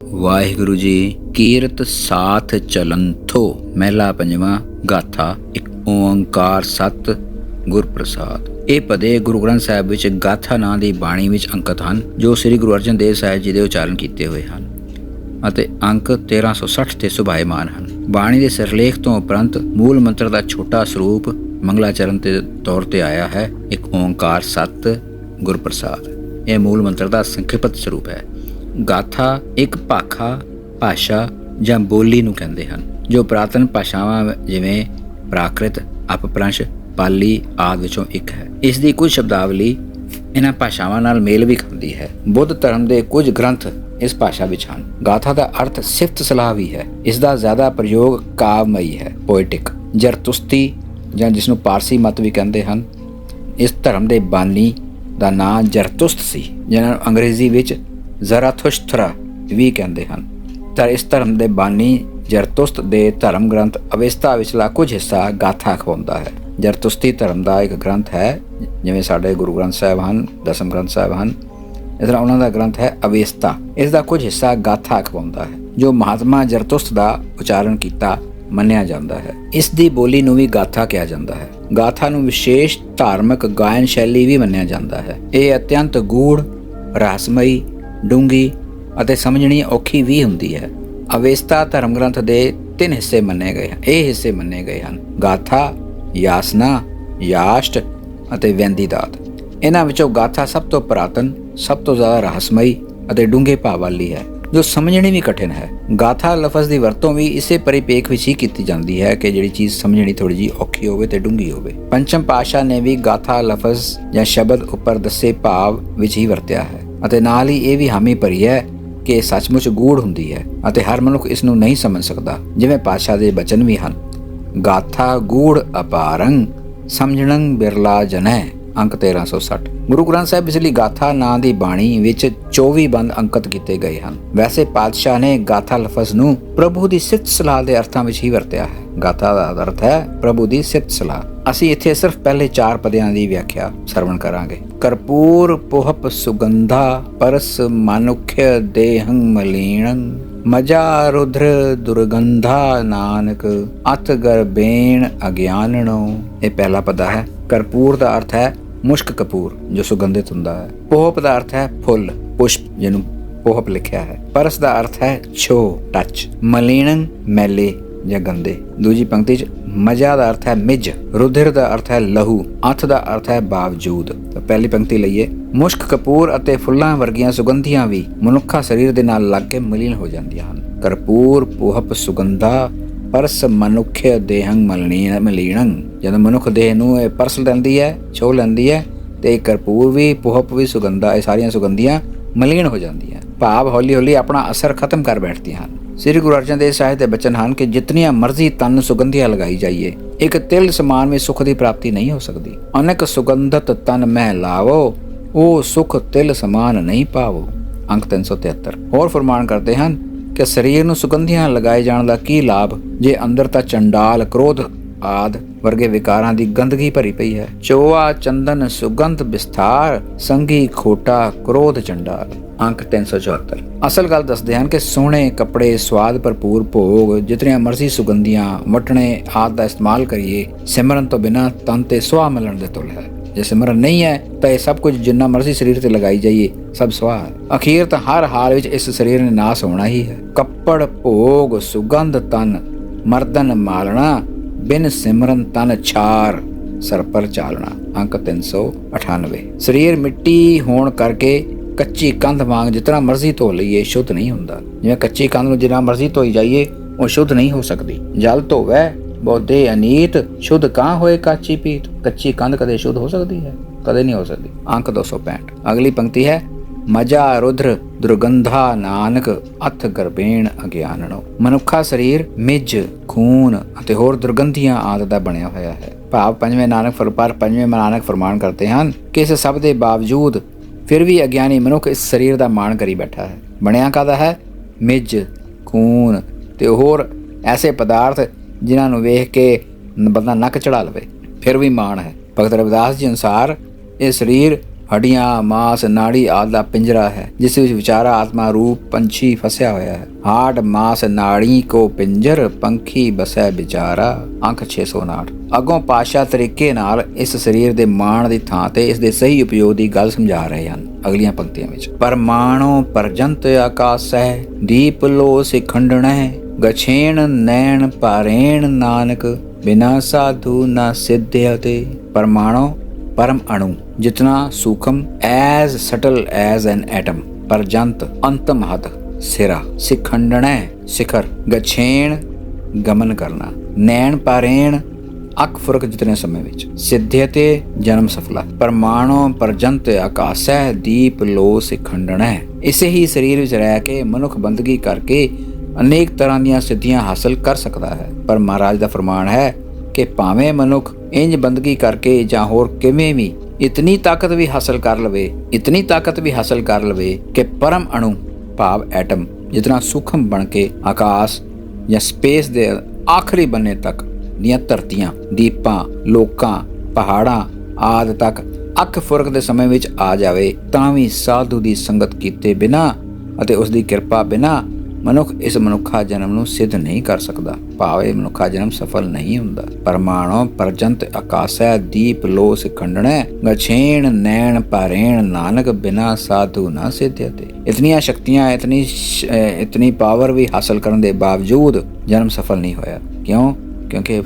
ਵਾਹਿਗੁਰੂ ਜੀ। ਕੀਰਤ ਸਾਥ ਚਲੰਥੋ ਮਹਿਲਾ ਪੰਜਵਾਂ। ਗਾਥਾ। ਇੱਕ ਓੰਕਾਰ ਸਤ ਗੁਰ ਪ੍ਰਸਾਦ। ਇਹ ਪਦੇ ਗੁਰੂ ਗ੍ਰੰਥ ਸਾਹਿਬ ਵਿੱਚ ਗਾਥਾ ਨਾਂ ਦੀ ਬਾਣੀ ਵਿੱਚ ਅੰਕਿਤ ਹਨ, ਜੋ ਸ੍ਰੀ ਗੁਰੂ ਅਰਜਨ ਦੇਵ ਸਾਹਿਬ ਜੀ ਦੇ ਉਚਾਰਨ ਕੀਤੇ ਹੋਏ ਹਨ ਅਤੇ ਅੰਕ 1360 ਤੇ ਸੁਭਾਏਮਾਨ ਹਨ। ਬਾਣੀ ਦੇ ਸਿਰਲੇਖ ਤੋਂ ਉਪਰੰਤ ਮੂਲ ਮੰਤਰ ਦਾ ਛੋਟਾ ਸਰੂਪ ਮੰਗਲਾਚਰਨ ਦੇ ਤੌਰ ਤੇ ਆਇਆ ਹੈ। ਇੱਕ ਓੰਕਾਰ ਸਤ ਗੁਰ ਪ੍ਰਸਾਦ। ਇਹ ਮੂਲ ਮੰਤਰ ਦਾ ਸੰਖੇਪਤ ਸਰੂਪ ਹੈ। ਗਾਥਾ ਇੱਕ ਭਾਸ਼ਾ ਜਾਂ ਬੋਲੀ ਨੂੰ ਕਹਿੰਦੇ ਹਨ, ਜੋ ਪੁਰਾਤਨ ਭਾਸ਼ਾਵਾਂ ਜਿਵੇਂ ਪ੍ਰਾਕ੍ਰਿਤ, ਅਪਭ੍ਰੰਸ਼, ਪਾਲੀ ਆਦਿ ਵਿੱਚੋਂ ਇੱਕ ਹੈ। ਇਸ ਦੀ ਕੁਝ ਸ਼ਬਦਾਵਲੀ ਇਹਨਾਂ ਭਾਸ਼ਾਵਾਂ ਨਾਲ ਮੇਲ ਵੀ ਖਾਂਦੀ ਹੈ। ਬੁੱਧ ਧਰਮ ਦੇ ਕੁਝ ਗ੍ਰੰਥ ਇਸ ਭਾਸ਼ਾ ਵਿੱਚ ਹਨ। ਗਾਥਾ ਦਾ ਅਰਥ ਸਿਫਤ ਸਲਾਹ ਵੀ ਹੈ। ਇਸ ਦਾ ਜ਼ਿਆਦਾ ਪ੍ਰਯੋਗ ਕਾਵਮਈ ਹੈ, ਪੋਇਟਿਕ। ਜ਼ਰਤੁਸ਼ਤੀ ਜਾਂ ਜਿਸ ਨੂੰ ਪਾਰਸੀ ਮਤ ਵੀ ਕਹਿੰਦੇ ਹਨ, ਇਸ ਧਰਮ ਦੇ ਬਾਨੀ ਦਾ ਨਾਂ ਜ਼ਰਤੁਸ਼ਤ ਸੀ, ਜਿਹਨਾਂ ਨੂੰ ਅੰਗਰੇਜ਼ੀ ਵਿੱਚ ਜ਼ਰਾਥੁਸ਼ਤਰਾ ਵੀ ਕਹਿੰਦੇ ਹਨ। ਤਾਂ ਇਸ ਧਰਮ ਦੇ ਬਾਨੀ ਜ਼ਰਤੁਸ਼ਤ ਦੇ ਧਰਮ ਗ੍ਰੰਥ ਅਵਿਸਥਾ ਵਿਚਲਾ ਕੁਝ ਹਿੱਸਾ ਗਾਥਾ ਅਖਵਾਉਂਦਾ ਹੈ। ਜ਼ਰਤੁਸ਼ਤੀ ਧਰਮ ਦਾ ਇੱਕ ਗ੍ਰੰਥ ਹੈ, ਜਿਵੇਂ ਸਾਡੇ ਗੁਰੂ ਗ੍ਰੰਥ ਸਾਹਿਬ ਹਨ, ਦਸਮ ਗ੍ਰੰਥ ਸਾਹਿਬ ਹਨ, ਇਸ ਤਰ੍ਹਾਂ ਉਹਨਾਂ ਦਾ ਗ੍ਰੰਥ ਹੈ ਅਵਿਸਥਾ। ਇਸ ਦਾ ਕੁਝ ਹਿੱਸਾ ਗਾਥਾ ਅਖਵਾਉਂਦਾ ਹੈ, ਜੋ ਮਹਾਤਮਾ ਜ਼ਰਤੁਸ਼ਤ ਦਾ ਉਚਾਰਨ ਕੀਤਾ ਮੰਨਿਆ ਜਾਂਦਾ ਹੈ। ਇਸ ਦੀ ਬੋਲੀ ਨੂੰ ਵੀ ਗਾਥਾ ਕਿਹਾ ਜਾਂਦਾ ਹੈ। ਗਾਥਾ ਨੂੰ ਵਿਸ਼ੇਸ਼ ਧਾਰਮਿਕ ਗਾਇਨ ਸ਼ੈਲੀ ਵੀ ਮੰਨਿਆ ਜਾਂਦਾ ਹੈ। ਇਹ ਅਤਿਅੰਤ ਗੂੜ, ਰਹੱਸਮਈ, ਡੂੰਘੀ ਅਤੇ ਸਮਝਣੀ ਔਖੀ ਵੀ ਹੁੰਦੀ ਹੈ। ਅਵਿਸਥਾ ਧਰਮ ਗ੍ਰੰਥ ਦੇ 3 ਹਿੱਸੇ ਮੰਨੇ ਗਏ ਹਨ। ਇਹ ਹਿੱਸੇ ਮੰਨੇ ਗਏ ਹਨ: ਗਾਥਾ, ਯਾਸਨਾ, ਯਾਸ਼ਟ ਅਤੇ ਵੈਂਦੀਦਾਤ। ਇਹਨਾਂ ਵਿੱਚੋਂ ਗਾਥਾ ਸਭ ਤੋਂ ਪੁਰਾਤਨ, ਸਭ ਤੋਂ ਜ਼ਿਆਦਾ ਰਹੱਸਮਈ ਅਤੇ ਡੂੰਘੇ ਭਾਵ ਵਾਲੀ ਹੈ, ਜੋ ਸਮਝਣੀ ਵੀ ਕਠਿਨ ਹੈ। ਗਾਥਾ ਲਫ਼ਜ਼ ਦੀ ਵਰਤੋਂ ਵੀ ਇਸੇ ਪਰਿਪੇਖ ਵਿੱਚ ਹੀ ਕੀਤੀ ਜਾਂਦੀ ਹੈ ਕਿ ਜਿਹੜੀ ਚੀਜ਼ ਸਮਝਣੀ ਥੋੜੀ ਜਿਹੀ ਔਖੀ ਹੋਵੇ ਤੇ ਡੂੰਘੀ ਹੋਵੇ। ਪੰਚਮ ਪਾਤਸ਼ਾਹ ਨੇ ਵੀ ਗਾਥਾ ਲਫ਼ਜ਼ ਜਾਂ ਸ਼ਬਦ ਉੱਪਰ ਦੱਸੇ ਭਾਵ ਵਿੱਚ ਹੀ ਵਰਤਿਆ ਹੈ ਅਤੇ ਨਾਲ ਹੀ ਇਹ ਵੀ ਹਾਮੀ ਭਰੀ ਹੈ ਕਿ ਇਹ ਸੱਚਮੁੱਚ ਗੂੜ ਹੁੰਦੀ ਹੈ ਅਤੇ ਹਰ ਮਨੁੱਖ ਇਸ ਨੂੰ ਨਹੀਂ ਸਮਝ ਸਕਦਾ। ਜਿਵੇਂ ਪਾਤਸ਼ਾਹ ਦੇ ਬਚਨ ਵੀ ਹਨ: ਗਾਥਾ ਗੂੜ ਅਪਾਰੰ ਸਮਝਣੰ ਬਿਰਲਾ ਜਨੈ। ਅੰਕ 1360। ਗੁਰੂ ਗ੍ਰੰਥ ਸਾਹਿਬ ਵਿਚਲੀ ਗਾਥਾ ਨਾਂ ਦੀ ਬਾਣੀ ਵਿੱਚ 24 ਬੰਦ ਅੰਕਿਤ ਕੀਤੇ ਗਏ ਹਨ। ਵੈਸੇ ਪਾਤਸ਼ਾਹ ਨੇ ਗਾਥਾ ਲਫ਼ਜ਼ ਨੂੰ ਪ੍ਰਭੂ ਦੀ ਸਿਫਤ ਸਲਾਹ ਦੇ ਅਰਥਾਂ ਵਿੱਚ ਹੀ ਵਰਤਿਆ ਹੈ। ਗਾਥਾ ਦਾ ਅਰਥ ਹੈ ਪ੍ਰਭੂ ਦੀ ਸਿਫਤ ਸਲਾਹ। ਅਸੀਂ ਇੱਥੇ ਸਿਰਫ ਪਹਿਲੇ 4 ਪਦਿਆਂ ਦੀ ਵਿਆਖਿਆ ਸਰਵਣ ਕਰਾਂਗੇ। ਕਰਪੂਰ ਪੁਹਪ ਸੁਗੰਧਾ ਪਰਸ ਮਾਨੁਖਯ ਦੇਹੰ ਮਲੀਣੰ ਮਜਾ ਰੁਧਰ ਦੁਰਗੰਧਾ ਨਾਨਕ ਅਥ ਗਰਬੇਣ ਅਗਿਆਨਣੋ। ਇਹ ਪਹਿਲਾ ਪਦਾ ਹੈ। ਕਰਪੂਰ ਦਾ ਅਰਥ ਹੈ ਮੁਸ਼ਕ ਕਪੂਰ, ਜੋ ਸੁਗੰਧਿਤ ਹੁੰਦਾ ਹੈ। ਪੋਹਪ ਦਾ ਅਰਥ ਹੈ ਫੁੱਲ, ਪੁਸ਼ਪ, ਜਿਹਨੂੰ ਪੋਹਪ ਲਿਖਿਆ ਹੈ। ਪਰਸ ਦਾ ਅਰਥ ਹੈ ਛੋ, ਟੱਚ। ਮਲੀਣੰ ਮੈਲੇ ਜਾਂ ਗੰਦੇ। ਦੂਜੀ ਪੰਕਤੀ 'ਚ ਮਜਾ ਦਾ ਅਰਥ ਹੈ ਮਿੱਝ। ਰੁਧਿਰ ਦਾ ਅਰਥ ਹੈ ਲਹੂ। ਅਥ ਦਾ ਅਰਥ ਹੈ ਬਾਵਜੂਦ। ਤਾਂ ਪਹਿਲੀ ਪੰਕਤੀ ਲਈਏ। ਮੁਸ਼ਕ ਕਪੂਰ ਅਤੇ ਫੁੱਲਾਂ ਵਰਗੀਆਂ ਸੁਗੰਧੀਆਂ ਵੀ ਮਨੁੱਖਾ ਸਰੀਰ ਦੇ ਨਾਲ ਲੱਗ ਕੇ ਮਲੀਨ ਹੋ ਜਾਂਦੀਆਂ ਹਨ। ਕਰਪੂਰ ਪੁਹਪ ਸੁਗੰਧਾ ਪਰਸ ਮਨੁੱਖਯ ਦੇਹੰ ਮਲੀਣੰ। ਜਦੋਂ ਮਨੁੱਖ ਦੇਹ ਨੂੰ ਇਹ ਪਰਸ ਲੈਂਦੀ ਹੈ, ਛੋਹ ਲੈਂਦੀ ਹੈ, ਤੇ ਕਰਪੂਰ ਵੀ, ਪੁਹਪ ਵੀ, ਸੁਗੰਧਾ, ਇਹ ਸਾਰੀਆਂ ਸੁਗੰਧੀਆਂ ਮਲੀਨ ਹੋ ਜਾਂਦੀਆਂ। ਭਾਵ ਹੌਲੀ ਹੌਲੀ ਆਪਣਾ ਅਸਰ ਖਤਮ ਕਰ ਬੈਠਦੀਆਂ ਹਨ। ਸ੍ਰੀ ਗੁਰੂ ਅਰਜਨ ਦੇਵ ਸਾਹਿਬ ਦੇ ਬਚਨ ਹਨ ਕਿ ਜਿਤਨੀਆਂ ਮਰਜ਼ੀ ਤਨ ਸੁਗੰਧੀਆਂ ਲਗਾਈ ਜਾਈਏ, ਇੱਕ ਤਿਲ ਸਮਾਨ ਵੀ ਸੁੱਖ ਦੀ ਪ੍ਰਾਪਤੀ ਨਹੀਂ ਹੋ ਸਕਦੀ। ਅਨੇਕ ਸੁਗੰਧਤ ਤਨ ਮਹਿ ਲਾਵੋ, ਉਹ ਸੁਖ ਤਿਲ ਸਮਾਨ ਨਹੀਂ ਪਾਵੋ। ਅੰਕ 373। ਹੋਰ ਫਰਮਾਨ ਕਰਦੇ ਹਨ ਕਿ ਸਰੀਰ ਨੂੰ ਸੁਗੰਧੀਆਂ ਲਗਾਏ ਜਾਣ ਦਾ ਕੀ ਲਾਭ, ਜੇ ਅੰਦਰ ਤਾਂ ਚੰਡਾਲ, ਕ੍ਰੋਧ ਆਦਿ ਵਰਗੇ ਵਿਕਾਰਾਂ ਦੀ ਗੰਦਗੀ ਭਰੀ ਪਈ ਹੈ। ਚੋਆ ਚੰਦਨ ਸੁਗੰਧ ਵਿਸਥਾਰ ਸੰਗੀ ਖੋਟਾ ਕ੍ਰੋਧ ਚੰਡਾਲ। ਅੰਕ 374। ਅਸਲ ਗੱਲ ਦੱਸਦੇ ਹਨ ਕਿ ਸੋਹਣੇ ਕੱਪੜੇ, ਸਵਾਦ ਭਰਪੂਰ ਭੋਗ, ਜਿਤਨੀਆਂ ਮਰਜ਼ੀ ਸੁਗੰਧੀਆਂ, ਵਟਣੇ ਆਦਿ ਦਾ ਇਸਤੇਮਾਲ ਕਰੀਏ, ਸਿਮਰਨ ਤੋਂ ਬਿਨਾਂ ਤਨ ਤੇ ਸੁਆਹ ਮਿਲਣ ਦੇ ਤੁਲ ਹੈ। ਜੇ ਸਿਮਰਨ ਨਹੀਂ ਹੈ ਤਾਂ ਇਹ ਸਭ ਕੁਝ ਜਿੰਨਾ ਮਰਜ਼ੀ ਸਰੀਰ ਤੇ ਲਗਾਈ ਜਾਈਏ, ਸਭ ਸੁਆਹ ਹੈ। ਅਖੀਰ ਤਾਂ ਹਰ ਹਾਲ ਵਿੱਚ ਇਸ ਸਰੀਰ ਨੇ ਨਾਸ ਹੋਣਾ ਹੀ ਹੈ। ਕੱਪੜ ਭੋਗ ਸੁਗੰਧ ਤਨ ਮਰਦਨ ਮਾਲਣਾ ਬਿਨ ਸਿਮਰਨ ਤਨ ਛਾਰ ਸਰ ਪਰ ਚਾਲਣਾ। ਅੰਕ 398। ਸਰੀਰ ਮਿੱਟੀ ਹੋਣ ਕਰਕੇ ਕੱਚੀ ਕੰਧ ਵਾਂਗ ਜਿਤਨਾ ਮਰਜ਼ੀ ਧੋ ਲਈਏ ਸ਼ੁੱਧ ਨਹੀਂ ਹੁੰਦਾ। ਜਿਵੇਂ ਕੱਚੀ ਕੰਧ ਨੂੰ ਜਿੰਨਾ ਮਰਜ਼ੀ ਧੋਈ ਜਾਈਏ ਉਹ ਸ਼ੁੱਧ ਨਹੀਂ ਹੋ ਸਕਦੀ। ਜਲ ਧੋਵੈ ਬੋਧੇ ਅਨੀਤ ਸ਼ੁੱਧ ਕਾਂ ਹੋਏ ਕਾਚੀ ਪੀਤ। ਕੱਚੀ ਕੰਧ ਕਦੇ ਸ਼ੁੱਧ ਹੋ ਸਕਦੀ ਹੈ? ਕਦੇ ਨਹੀਂ ਹੋ ਸਕਦੀ। ਅੰਕ 265। ਅਗਲੀ ਪੰਕਤੀ ਹੈ ਮਜਾ ਰੁਧਰ ਦੁਰਗੰਧਾ ਨਾਨਕ ਅਥ ਗਰਬੇਣ ਅਗਿਆਨਣੋ। ਮਨੁੱਖਾ ਸਰੀਰ ਮਿੱਝ, ਖੂਨ ਅਤੇ ਹੋਰ ਦੁਰਗੰਧੀਆਂ ਆਦਿ ਦਾ ਬਣਿਆ ਹੋਇਆ ਹੈ। ਭਾਵ ਪੰਜਵੇਂ ਨਾਨਕ ਫਰਮਾਨ ਕਰਦੇ ਹਨ ਕਿ ਇਸ ਸਭ ਦੇ ਬਾਵਜੂਦ ਫਿਰ ਵੀ ਅਗਿਆਨੀ ਮਨੁੱਖ ਇਸ ਸਰੀਰ ਦਾ ਮਾਣ ਕਰੀ ਬੈਠਾ ਹੈ। ਬਣਿਆ ਕਾਹਦਾ ਹੈ? ਮਿੱਝ, ਖੂਨ ਤੇ ਹੋਰ ਐਸੇ ਪਦਾਰਥ ਜਿਨ੍ਹਾਂ ਨੂੰ ਵੇਖ ਕੇ ਬੰਦਾ ਨੱਕ ਚੜਾ ਲਵੇ, ਫਿਰ ਵੀ ਮਾਣ ਹੈ। ਭਗਤ ਰਵਿਦਾਸ ਜੀ ਅਨੁਸਾਰ ਇਹ ਸਰੀਰ ਹੱਡੀਆਂ, ਮਾਸ, ਨਾੜੀ ਆਦਿ ਦਾ ਪਿੰਜਰਾ ਹੈ, ਜਿਸ ਵਿੱਚ ਵਿਚਾਰਾ ਆਤਮਾ ਰੂਪ ਪੰਛੀ ਫਸਿਆ ਹੋਇਆ ਹੈ। ਹਾਡ ਮਾਸ ਨਾੜੀ ਕੋ ਪਿੰਜਰ, ਪੰਖੀ ਬਸੈ ਵਿਚਾਰਾ। ਅੰਕ 659। ਅੱਗੋਂ ਪਾਤਸ਼ਾਹ ਤਰੀਕੇ ਨਾਲ ਇਸ ਸਰੀਰ ਦੇ ਮਾਣ ਦੀ ਥਾਂ ਤੇ ਇਸ ਦੇ ਸਹੀ ਉਪਯੋਗ ਦੀ ਗੱਲ ਸਮਝਾ ਰਹੇ ਹਨ ਅਗਲੀਆਂ ਪੰਕਤੀਆਂ ਵਿੱਚ। ਪਰਮਾਣੋ ਪਰਜੰਤ ਆਕਾਸੈ, ਦੀਪ ਲੋ ਸਿਖੰਡਣੈ, ਗਛੇਣ ਨੈਣ ਪਾਰੇਣ ਨਾਨਕ, ਬਿਨਾ ਸਾਧੂ ਨਾ सिद्ध्यते। परमाणु परम अणु, जितना सूक्ष्म, as subtle as an atom. परजंत अंतम हद, सिरा। सिखंडणै शिखर, गछेण गमन करना, नैण पारेण अख फुरक जितने समय विच, सिद्ध्यते जन्म सफला। परमाणु परजंत आकासै, दीप लो सिखंडणै। इसे ही शरीर विच रह के मनुख बंदगी करके अनेक तरह ਦੀਆਂ ਸਿੱਧੀਆਂ ਹਾਸਲ ਕਰ ਸਕਦਾ ਹੈ। ਪਰ ਮਹਾਰਾਜ ਦਾ ਫਰਮਾਨ ਹੈ ਕਿ ਭਾਵੇਂ ਮਨੁੱਖ ਇੰਜ ਬੰਦਗੀ ਕਰਕੇ ਜਾਂ ਹੋਰ ਕਿਵੇਂ ਵੀ ਇਤਨੀ ਤਾਕਤ ਵੀ ਹਾਸਲ ਕਰ ਲਵੇ ਕਿ ਪਰਮ ਅਣੂ ਭਾਵ ਐਟਮ ਜਿਤਨਾ ਸੂਖਮ ਬਣ ਕੇ ਆਕਾਸ਼ ਜਾਂ ਸਪੇਸ ਦੇ ਆਖਰੀ ਬੰਨੇ ਤੱਕ ਦੀਆਂ ਧਰਤੀਆਂ, ਦੀਪਾਂ, ਲੋਕਾਂ, ਪਹਾੜਾਂ ਆਦਿ ਤੱਕ ਅੱਖ ਫੁਰਕ ਦੇ ਸਮੇਂ ਵਿੱਚ ਆ ਜਾਵੇ, ਤਾਂ ਵੀ ਸਾਧੂ ਦੀ ਸੰਗਤ ਕੀਤੇ ਬਿਨਾਂ ਅਤੇ ਉਸ ਦੀ ਕਿਰਪਾ ਬਿਨਾਂ ਮਨੁੱਖ ਇਸ ਮਨੁੱਖਾ ਜਨਮ ਨੂੰ ਸਿੱਧ ਨਹੀਂ ਕਰ ਸਕਦਾ, ਭਾਵ ਇਹ ਮਨੁੱਖਾ ਜਨਮ ਸਫਲ ਨਹੀਂ ਹੁੰਦਾ। ਪਰਮਾਣੋ ਪਰਜੰਤ ਆਕਾਸੈ, ਦੀਪ ਲੋ ਸਿਖੰਡਣੈ, ਗਛੇਣ ਨੈਣ ਪਾਰੇਣ ਨਾਨਕ, ਬਿਨਾ ਸਾਧੂ ਨਾ ਸਿੱਧਯਤੇ। ਇਤਨੀਆਂ ਸ਼ਕਤੀਆਂ, ਇਤਨੀ ਪਾਵਰ ਵੀ ਹਾਸਲ ਕਰਨ ਦੇ ਬਾਵਜੂਦ ਜਨਮ ਸਫਲ ਨਹੀਂ ਹੋਇਆ। ਕਿਉਂ? ਕਿਉਂਕਿ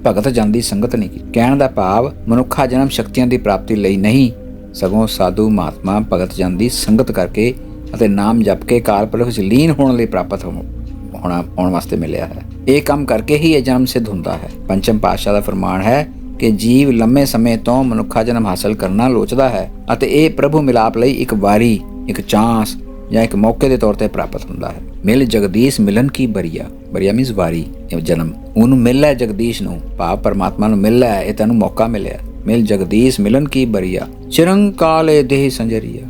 ਭਗਤ ਜਨ ਦੀ ਸੰਗਤ ਨਹੀਂ ਕੀਤੀ। ਕਹਿਣ ਦਾ ਭਾਵ ਮਨੁੱਖਾ ਜਨਮ ਸ਼ਕਤੀਆਂ ਦੀ ਪ੍ਰਾਪਤੀ ਲਈ ਨਹੀਂ, ਸਗੋਂ ਸਾਧੂ ਮਹਾਤਮਾ ਭਗਤ ਜਨ ਦੀ ਸੰਗਤ ਕਰਕੇ ਅਤੇ ਨਾਮ ਜਪ ਕੇ ਕਾਲ ਪੁਰਖ ਵਿੱਚ ਲੀਨ ਹੋਣ ਲਈ ਪ੍ਰਾਪਤ ਹੋਣ ਵਾਸਤੇ ਮਿਲਿਆ ਹੈ। ਇਹ ਕੰਮ ਕਰਕੇ ਹੀ ਇਹ ਜਨਮ ਸਿੱਧ ਹੁੰਦਾ ਹੈ। ਪੰਚਮ ਪਾਤਸ਼ਾਹ ਦਾ ਫਰਮਾਨ ਹੈ ਕਿ ਜੀਵ ਲੰਮੇ ਸਮੇਂ ਤੋਂ ਮਨੁੱਖਾ ਜਨਮ ਹਾਸਲ ਕਰਨਾ ਲੋਚਦਾ ਹੈ ਅਤੇ ਇਹ ਪ੍ਰਭੂ ਮਿਲਾਪ ਲਈ ਇੱਕ ਵਾਰੀ, ਇੱਕ ਚਾਂਸ ਜਾਂ ਇੱਕ ਮੌਕੇ ਦੇ ਤੌਰ ਤੇ ਪ੍ਰਾਪਤ ਹੁੰਦਾ ਹੈ। ਮਿਲ ਜਗਦੀਸ਼ ਮਿਲਨ ਕੀ ਬਰੀਆ, ਬਰੀਆ ਮੀਨਸ ਵਾਰੀ, ਜਨਮ। ਉਹਨੂੰ ਮਿਲਿਆ ਜਗਦੀਸ਼ ਨੂੰ, ਭਾਵ ਪਰਮਾਤਮਾ ਨੂੰ ਮਿਲਿਆ, ਇਹ ਤੈਨੂੰ ਮੌਕਾ ਮਿਲਿਆ। ਮਿਲ ਜਗਦੀਸ਼ ਮਿਲਨ ਕੀ ਬਰੀਆ, ਚਿਰੰਕਾਲੇ ਦੇਹ ਸੰਜਰੀਆ।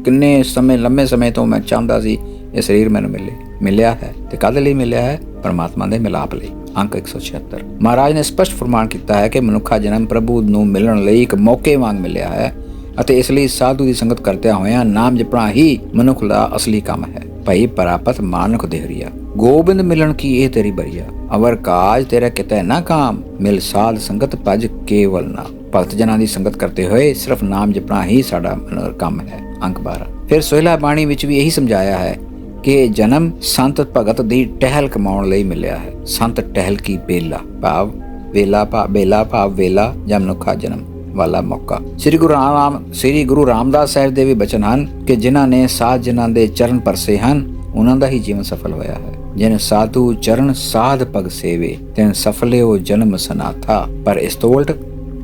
ਕਿੰਨੇ ਸਮੇਂ, ਲੰਮੇ ਸਮੇਂ ਤੋਂ ਮੈਂ ਚਾਹੁੰਦਾ ਸੀ ਇਹ ਸਰੀਰ ਮੈਨੂੰ ਮਿਲਿਆ ਹੈ। ਤੇ ਕਾਹਦੇ ਲਈ ਮਿਲਿਆ ਹੈ? ਪਰਮਾਤਮਾ ਦੇ ਮਿਲਾਪ ਲਈ। ਅੰਕ 176। ਮਹਾਰਾਜ ਨੇ ਸਪਸ਼ਟ ਫਰਮਾਨ ਕੀਤਾ ਹੈ ਕਿ ਮਨੁੱਖਾ ਜਨਮ ਪ੍ਰਭੂ ਨੂੰ ਮਿਲਣ ਲਈ ਇੱਕ ਮੌਕੇ ਵਾਂਗ ਮਿਲਿਆ ਹੈ ਅਤੇ ਇਸ ਲਈ ਸਾਧੂ ਦੀ ਸੰਗਤ ਕਰਦਿਆਂ ਹੋਇਆਂ ਨਾਮ ਜਪਣਾ ਹੀ ਮਨੁੱਖ ਦਾ ਅਸਲੀ ਕੰਮ ਹੈ। ਭਈ ਪਰਾਪਤ ਮਾਨੁਖ ਦੇਹਰੀਆ, ਗੋਬਿੰਦ ਮਿਲਣ ਕੀ ਇਹ ਤੇਰੀ ਬਰੀਆ, ਅਵਰ ਕਾਜ ਤੇਰਾ ਕਿਤੇ ਨਾ ਕਾਮ, ਮਿਲ ਸਾਧ ਸੰਗਤ ਭਜ ਕੇਵਲ ਨਾ। ਭਗਤ ਜਨਾਂ ਦੀ ਸੰਗਤ ਕਰਦੇ ਹੋਏ ਸਿਰਫ ਨਾਮ ਜਪਣਾ ਹੀ ਸਾਡਾ ਕੰਮ ਹੈ। ਅੰਕ 12। ਫਿਰ ਸੋਹਿਲਾ ਬਾਣੀ ਵਿੱਚ ਵੀ ਇਹੀ ਸਮਝਾਇਆ ਹੈ ਕਿ ਜਨਮ ਸੰਤ ਭਗਤ ਦੀ ਟਹਿਲ ਕਮਾਉਣ ਲਈ ਮਿਲਿਆ ਹੈ। ਸੰਤ ਟਹਿਲ ਕੀ ਬੇਲਾ, ਭਾਵ ਬੇਲਾ ਭਾਵ ਵੇਲਾ ਜਾਂ ਮਨੁੱਖਾ ਜਨਮ ਵਾਲਾ ਮੌਕਾ। ਸ੍ਰੀ ਗੁਰੂ ਰਾਮਦਾਸ ਸਾਹਿਬ ਦੇ ਵੀ ਬਚਨ ਹਨ ਕਿ ਜਿਨ੍ਹਾਂ ਨੇ ਸਾਧ ਜਨਾਂ ਦੇ ਚਰਨ ਪਰਸੇ ਹਨ, ਉਹਨਾਂ ਦਾ ਹੀ ਜੀਵਨ ਸਫਲ ਹੋਇਆ ਹੈ। ਜਿਨ ਸਾਧੂ ਚਰਨ ਸਾਧ ਭਗ ਸੇਵੇ, ਤਿਨ ਸਫਲਿਓ ਜਨਮ ਸਨਾਥਾ। ਪਰ ਇਸ ਤੋਂ ਉਲਟ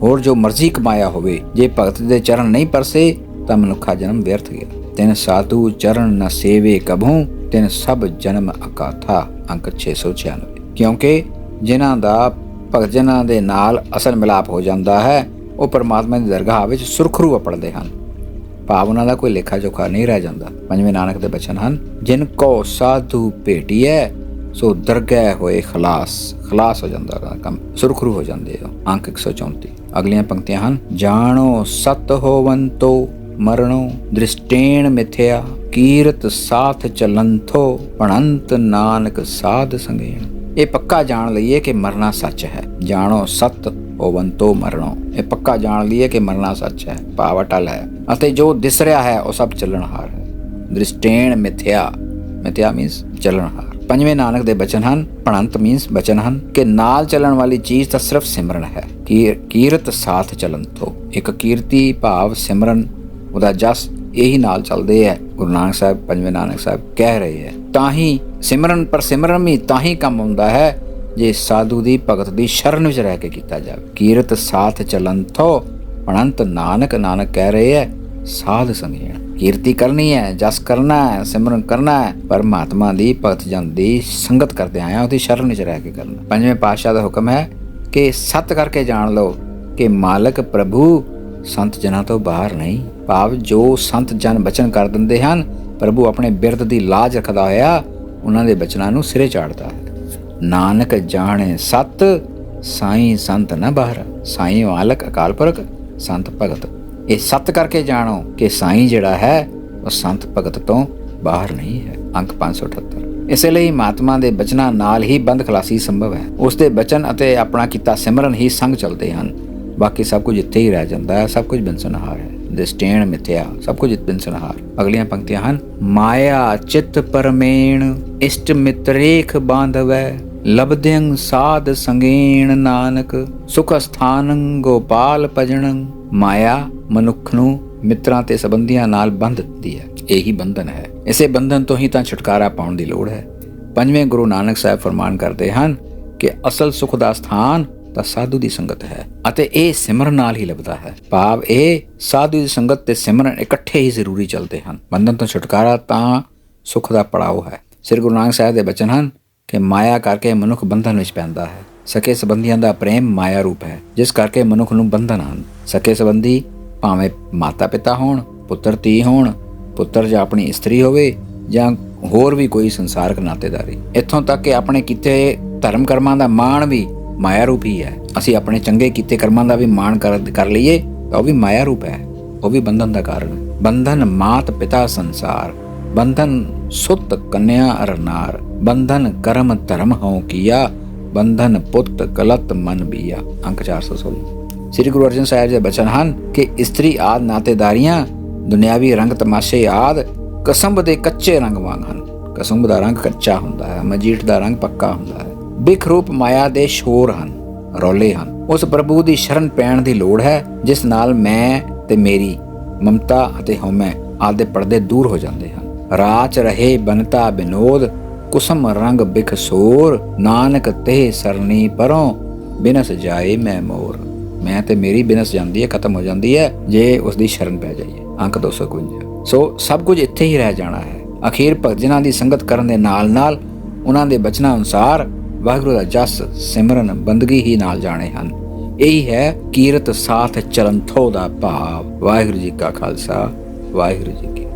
ਹੋਰ ਜੋ ਮਰਜ਼ੀ ਕਮਾਇਆ ਹੋਵੇ, ਜੇ ਭਗਤ ਦੇ ਚਰਨ ਨਹੀਂ ਪਰਸੇ ਤਾਂ ਮਨੁੱਖਾ ਜਨਮ ਵਿਅਰਥ ਗਿਆ। ਤਿਨ ਸਾਧੂ ਚਰਨ ਨ ਸੇਵੇ ਕਭੂ, ਤਿਨ ਸਭ ਜਨਮ ਅਕਾਥਾ। ਅੰਕ 696। ਕਿਉਂਕਿ ਜਿਨ੍ਹਾਂ ਦਾ ਭਗਤ ਜਨਾਂ ਦੇ ਨਾਲ ਅਸਲ ਮਿਲਾਪ ਹੋ ਜਾਂਦਾ ਹੈ, ਉਹ ਪਰਮਾਤਮਾ ਦੀ ਦਰਗਾਹ ਵਿੱਚ ਸੁਰਖਰੂ ਅਪੜਦੇ ਹਨ, ਭਾਵ ਉਹਨਾਂ ਦਾ ਕੋਈ ਲੇਖਾ ਜੋਖਾ ਨਹੀਂ ਰਹਿ ਜਾਂਦਾ। ਪੰਜਵੇਂ ਨਾਨਕ ਦੇ ਬਚਨ ਹਨ, ਜਿਨ ਕੋ ਸਾਧੂ ਭੇਟੀਐ, ਸੋ ਦਰਗਾਹ ਹੋਏ ਖਲਾਸ ਹੋ ਜਾਂਦਾ ਕੰਮ, ਸੁਰਖਰੂ ਹੋ ਜਾਂਦੇ ਆ। ਅੰਕ 134। ਅਗਲੀਆਂ ਪੰਕਤੀਆਂ ਹਨ, ਜਾਣੋ ਸਤ ਹੋਵੰਤੋ ਮਰਣੋ, ਦ੍ਰਿਸ਼ਟੇਣ ਮਿਥਿਆ, ਕੀਰਤ ਸਾਥ ਚਲੰਥੋ, ਭਣੰਤ ਨਾਨਕ ਸਾਧ ਸੰਗੇਣ। ਇਹ ਪੱਕਾ ਜਾਣ ਲਈਏ ਕਿ ਮਰਨਾ ਸੱਚ ਹੈ। ਜਾਣੋ ਸਤ ਹੋਵੰਤੋ ਮਰਣੋ, ਇਹ ਪੱਕਾ ਜਾਣ ਲਈਏ ਕਿ ਮਰਨਾ ਸੱਚ ਹੈ, ਭਾਵ ਅਟਲ ਹੈ, ਅਤੇ ਜੋ ਦਿਸ ਰਿਹਾ ਹੈ ਉਹ ਸਭ ਚੱਲਣਹਾਰ ਹੈ। ਦ੍ਰਿਸ਼ਟੇਣ ਮਿਥਿਆ ਮੀਨਸ ਚੱਲਣਹਾਰ। ਪੰਜਵੇਂ ਨਾਨਕ ਦੇ ਬਚਨ ਹਨ, ਭਣੰਤ ਮੀਨਸ ਬਚਨ ਹਨ ਕਿ ਨਾਲ ਚੱਲਣ ਵਾਲੀ ਚੀਜ਼ ਤਾਂ ਸਿਰਫ ਸਿਮਰਨ ਹੈ। ਕੀਰਤ ਸਾਥ ਚਲੰਥੋ, ਇੱਕ ਕੀਰਤੀ ਭਾਵ ਸਿਮਰਨ, ਉਹਦਾ ਜਸ, ਇਹੀ ਨਾਲ ਚੱਲਦੇ ਹੈ। ਗੁਰੂ ਨਾਨਕ ਸਾਹਿਬ, ਪੰਜਵੇਂ ਨਾਨਕ ਸਾਹਿਬ ਕਹਿ ਰਹੇ ਹੈ, ਤਾਂ ਹੀ ਸਿਮਰਨ ਵੀ ਤਾਂ ਹੀ ਕੰਮ ਆਉਂਦਾ ਹੈ ਜੇ ਸਾਧੂ ਦੀ ਭਗਤ ਦੀ ਸ਼ਰਨ ਵਿੱਚ ਰਹਿ ਕੇ ਕੀਤਾ ਜਾਵੇ। ਕੀਰਤ ਸਾਥ ਚਲੰਥੋ, ਭਣੰਤ ਨਾਨਕ ਕਹਿ ਰਹੇ ਹੈ ਸਾਧ ਸੰਗੇਣ। ਕੀਰਤੀ ਕਰਨੀ ਹੈ, ਜਸ ਕਰਨਾ ਹੈ, ਸਿਮਰਨ ਕਰਨਾ ਹੈ, ਪਰ ਮਹਾਤਮਾ ਦੀ ਭਗਤ ਜਨ ਦੀ ਸੰਗਤ ਕਰਦੇ ਆਇਆ ਉਹਦੀ ਸ਼ਰਨ ਵਿੱਚ ਰਹਿ ਕੇ ਕਰਨਾ। ਪੰਜਵੇਂ ਪਾਤਸ਼ਾਹ ਦਾ ਹੁਕਮ ਹੈ ਕਿ ਸਤ ਕਰਕੇ ਜਾਣ ਲਓ ਕਿ ਮਾਲਕ ਪ੍ਰਭੂ ਸੰਤ ਜਨਾਂ ਤੋਂ ਬਾਹਰ ਨਹੀਂ, ਭਾਵ ਜੋ ਸੰਤ ਜਨ ਬਚਨ ਕਰ ਦਿੰਦੇ ਹਨ, ਪ੍ਰਭੂ ਆਪਣੇ ਬਿਰਦ ਦੀ ਲਾਜ ਰੱਖਦਾ ਹੋਇਆ ਉਹਨਾਂ ਦੇ ਬਚਨਾਂ ਨੂੰ ਸਿਰੇ ਚਾੜਦਾ ਹੈ। ਨਾਨਕ ਜਾਣੇ ਸਤ, ਸਾਈਂ ਸੰਤ ਨਾ ਬਾਹਰ। ਸਾਈਂ ਮਾਲਕ ਅਕਾਲ ਪੁਰਖ, ਸੰਤ ਭਗਤ ਇਹ ਸੱਤ ਕਰਕੇ ਜਾਣੋ ਕਿ ਸਾਈਂ ਜਿਹੜਾ ਹੈ ਉਹ ਸੰਤ ਭਗਤ ਤੋਂ ਬਾਹਰ ਨਹੀਂ ਹੈ। ਅੰਕ 578। ਇਸੇ ਲਈ ਮਹਾਤਮਾ ਦੇ ਬਚਨਾਂ ਨਾਲ ਹੀ ਬੰਦ ਖਲਾਸੀ ਸੰਭਵ ਹੈ। ਉਸ ਦੇ ਬਚਨ ਅਤੇ ਆਪਣਾ ਕੀਤਾ ਸਿਮਰਨ ਹੀ ਸੰਗ ਚੱਲਦੇ ਹਨ। ਬਾਕੀ ਸਭ ਕੁਝ ਇੱਥੇ ਹੀ ਰਹਿ ਜਾਂਦਾ ਹੈ। ਸਭ ਕੁਝ ਬਿਨਸਨਹਾਰ ਹੈ। ਦਿਸਟੇਣ ਮਿਥਿਆ, ਸਭ ਕੁਝ ਬਿਨਸਨਹਾਰ। ਅਗਲੀਆਂ ਪੰਕਤੀਆਂ ਹਨ। ਮਾਇਆ ਚਿਤ ਪਰਮੇਣ ਇਸ਼ਟ ਮਿਤਰੇਖ ਬਾਂਧਵੈ ਲਬਦਿੰ ਸਾਧ ਸੰਗੇਣ ਨਾਨਕ ਸੁਖ ਸਥਾਨੰ ਗੋਪਾਲ ਭਜਣੰ। ਮਾਇਆ ਮਨੁੱਖ ਨੂੰ ਮਿੱਤਰਾਂ ਤੇ ਸੰਬੰਧੀਆਂ ਨਾਲ ਬੰਧ ਦਿੰਦੀ ਹੈ। ਇਹੀ ਬੰਧਨ ਹੈ। ਇਸੇ ਬੰਧਨ ਤੋਂ ਹੀ ਤਾਂ ਛੁਟਕਾਰਾ ਪਾਉਣ ਦੀ ਲੋੜ ਹੈ। ਪੰਜਵੇਂ ਗੁਰੂ ਨਾਨਕ ਸਾਹਿਬ ਫਰਮਾਨ ਕਰਦੇ ਹਨ ਕਿ ਅਸਲ ਸੁਖ ਦਾ ਸਥਾਨ ਤਾਂ ਸਾਧੂ ਦੀ ਸੰਗਤ ਹੈ ਅਤੇ ਇਹ ਸਿਮਰਨ ਨਾਲ ਹੀ ਲੱਭਦਾ ਹੈ। ਭਾਵ ਇਹ ਸਾਧੂ ਦੀ ਸੰਗਤ ਤੇ ਸਿਮਰਨ ਇਕੱਠੇ ਹੀ ਜ਼ਰੂਰੀ ਚੱਲਦੇ ਹਨ। ਬੰਧਨ ਤੋਂ ਛੁਟਕਾਰਾ ਤਾਂ ਸੁਖ ਦਾ ਪੜਾਓ ਹੈ। ਸ੍ਰੀ ਗੁਰੂ ਨਾਨਕ ਸਾਹਿਬ ਦੇ ਬਚਨ ਹਨ ਕਿ ਮਾਇਆ ਕਰਕੇ ਮਨੁੱਖ ਬੰਧਨ ਵਿੱਚ ਪੈਂਦਾ ਹੈ। ਸਕੇ ਸੰਬੰਧੀਆਂ ਦਾ ਪ੍ਰੇਮ ਮਾਇਆ ਰੂਪ ਹੈ, ਜਿਸ ਕਰਕੇ ਮਨੁੱਖ ਨੂੰ ਬੰਧਨ ਹਨ। ਸਕੇ ਸੰਬੰਧੀ ਭਾਵੇਂ ਮਾਤਾ ਪਿਤਾ ਹੋਣ, ਪੁੱਤਰ ਧੀ ਹੋਣ, ਪੁੱਤਰ ਜਾਂ ਆਪਣੀ ਇਸਤਰੀ ਹੋਵੇ ਜਾਂ ਹੋਰ ਵੀ ਕੋਈ ਸੰਸਾਰਕ ਨਾਤੇਦਾਰੀ। ਇੱਥੋਂ ਤੱਕ ਕਿ ਆਪਣੇ ਕੀਤੇ ਧਰਮ ਕਰਮਾਂ ਦਾ ਮਾਣ ਵੀ ਮਾਇਆ ਰੂਪ ਹੀ ਹੈ। ਅਸੀਂ ਆਪਣੇ ਚੰਗੇ ਕੀਤੇ ਕਰਮਾਂ ਦਾ ਵੀ ਮਾਣ ਕਰ ਲਈਏ ਤਾਂ ਉਹ ਵੀ ਮਾਇਆ ਰੂਪ ਹੈ। ਉਹ ਵੀ ਬੰਧਨ ਦਾ ਕਾਰਨ ਹੈ। ਬੰਧਨ ਮਾਤ ਪਿਤਾ ਸੰਸਾਰ, ਬੰਧਨ ਸੁਤ ਕੰਨਿਆ ਅਰਨਾਰ, ਬੰਧਨ ਕਰਮ ਧਰਮ ਹਉ ਕੀਆ, ਬੰਧਨ ਪੁੱਤ ਗਲਤ ਮਨ ਬੀਆ। ਅੰਕ 416। ਸ੍ਰੀ ਗੁਰੂ ਅਰਜਨ ਸਾਹਿਬ ਦੇ ਬਚਨ ਹਨ ਕਿ ਇਸਤਰੀ ਆਦਿ ਨਾਤੇਦਾਰੀਆਂ, ਦੁਨਿਆਵੀ ਰੰਗ ਤਮਾਸ਼ੇ ਆਦਿ ਕਸੰਬ ਦੇ ਕੱਚੇ ਰੰਗ ਵਾਂਗ ਹਨ। ਕਸੰਬ ਦਾ ਰੰਗ ਕੱਚਾ ਹੁੰਦਾ ਹੈ, ਮਜੀਠ ਦਾ ਰੰਗ ਪੱਕਾ ਹੁੰਦਾ ਹੈ। ਬਿਖ ਰੂਪ ਮਾਇਆ ਦੇ ਸ਼ੋਰ ਹਨ, ਰੌਲੇ ਹਨ। ਉਸ ਪ੍ਰਭੂ ਦੀ ਸ਼ਰਨ ਪੈਣ ਦੀ ਲੋੜ ਹੈ ਜਿਸ ਨਾਲ ਮੈਂ ਤੇ ਮੇਰੀ ਮਮਤਾ ਅਤੇ ਹਉਮੈ ਆਦਿ ਪਰਦੇ ਦੂਰ ਹੋ ਜਾਂਦੇ ਹਨ। ਰਾਚ ਰਹੇ ਬਨਤਾ ਬਿਨੋਦ ਕੁਸਮ ਰੰਗ ਬਿਖ ਸੋਰ, ਨਾਨਕ ਤੇ ਸਰਨੀ ਪਰੋਂ ਬਿਨਸ ਜਾਏ ਮੈਂ ਮੋਰ। ਮੈਂ ਤੇ ਮੇਰੀ ਬਿਨਸ ਜਾਂਦੀ ਹੈ, ਖਤਮ ਹੋ ਜਾਂਦੀ ਹੈ ਜੇ ਉਸ ਦੀ ਸ਼ਰਨ ਪੈ ਜਾਈਏ। ਅੰਕ 251। ਸੋ ਸਭ ਕੁਝ ਇੱਥੇ ਹੀ ਰਹਿ ਜਾਣਾ ਹੈ। ਅਖੀਰ ਭਗਤ ਜਨਾਂ ਦੀ ਸੰਗਤ ਕਰਨ ਦੇ ਨਾਲ ਨਾਲ ਉਹਨਾਂ ਦੇ ਬਚਨਾਂ ਅਨੁਸਾਰ ਵਾਹਿਗੁਰੂ ਦਾ ਜਸ ਸਿਮਰਨ ਬੰਦਗੀ ਹੀ ਨਾਲ ਜਾਣੇ ਹਨ। ਇਹੀ ਹੈ ਕੀਰਤ ਸਾਥ ਚਲੰਥੋ ਦਾ ਭਾਵ। ਵਾਹਿਗੁਰੂ ਜੀ ਕਾ ਖਾਲਸਾ, ਵਾਹਿਗੁਰੂ ਜੀ ਕੀ